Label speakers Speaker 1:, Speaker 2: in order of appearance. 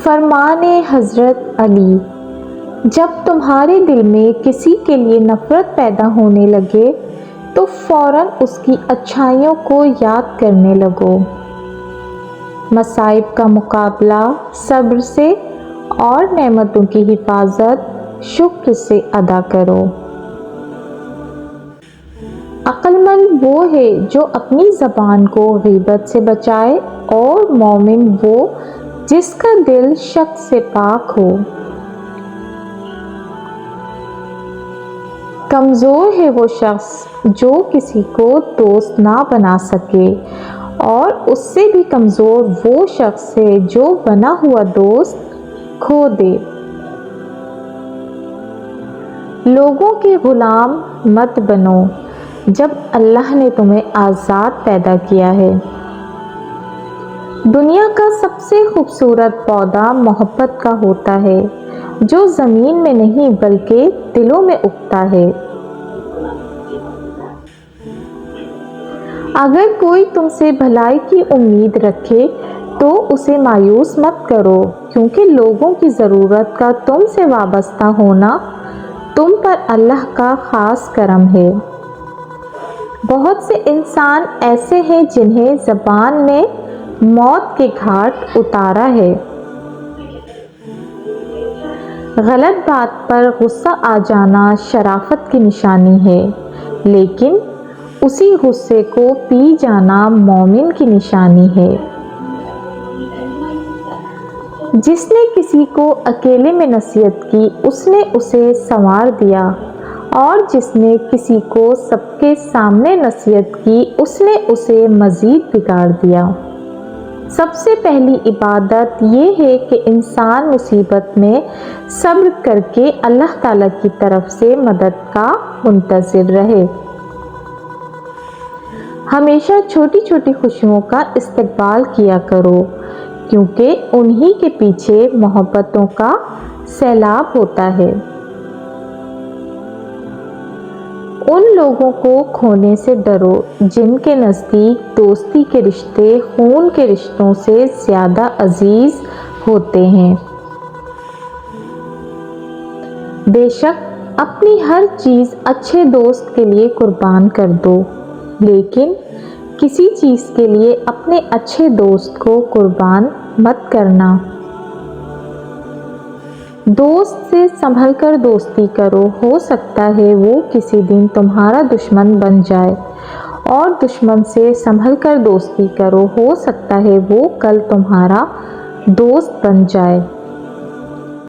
Speaker 1: فرمان حضرت علی، جب تمہارے دل میں کسی کے لیے نفرت پیدا ہونے لگے تو فوراً اس کی اچھائیوں کو یاد کرنے لگو۔ مصائب کا مقابلہ صبر سے اور نعمتوں کی حفاظت شکر سے ادا کرو۔ عقل مند وہ ہے جو اپنی زبان کو غیبت سے بچائے، اور مومن وہ جس کا دل شک سے پاک ہو۔ کمزور ہے وہ شخص جو کسی کو دوست نہ بنا سکے، اور اس سے بھی کمزور وہ شخص ہے جو بنا ہوا دوست کھو دے۔ لوگوں کے غلام مت بنو جب اللہ نے تمہیں آزاد پیدا کیا ہے۔ دنیا کا سب سے خوبصورت پودا محبت کا ہوتا ہے، جو زمین میں نہیں بلکہ دلوں میں اگتا ہے۔ اگر کوئی تم سے بھلائی کی امید رکھے تو اسے مایوس مت کرو، کیونکہ لوگوں کی ضرورت کا تم سے وابستہ ہونا تم پر اللہ کا خاص کرم ہے۔ بہت سے انسان ایسے ہیں جنہیں زبان نے موت کے گھاٹ اتارا ہے۔ غلط بات پر غصہ آ جانا شرافت کی نشانی ہے، لیکن اسی غصے کو پی جانا مومن کی نشانی ہے۔ جس نے کسی کو اکیلے میں نصیحت کی اس نے اسے سنوار دیا، اور جس نے کسی کو سب کے سامنے نصیحت کی اس نے اسے مزید بگاڑ دیا۔ سب سے پہلی عبادت یہ ہے کہ انسان مصیبت میں صبر کر کے اللہ تعالیٰ کی طرف سے مدد کا منتظر رہے۔ ہمیشہ چھوٹی چھوٹی خوشیوں کا استقبال کیا کرو، کیونکہ انہی کے پیچھے محبتوں کا سیلاب ہوتا ہے۔ ان لوگوں کو کھونے سے ڈرو جن کے نزدیک دوستی کے رشتے خون کے رشتوں سے زیادہ عزیز ہوتے ہیں۔ بے شک اپنی ہر چیز اچھے دوست کے لیے قربان کر دو، لیکن کسی چیز کے لیے اپنے اچھے دوست کو قربان مت کرنا۔ دوست سے سنبھل کر دوستی کرو، ہو سکتا ہے وہ کسی دن تمہارا دشمن بن جائے، اور دشمن سے سنبھل کر دوستی کرو، ہو سکتا ہے وہ کل تمہارا دوست بن جائے۔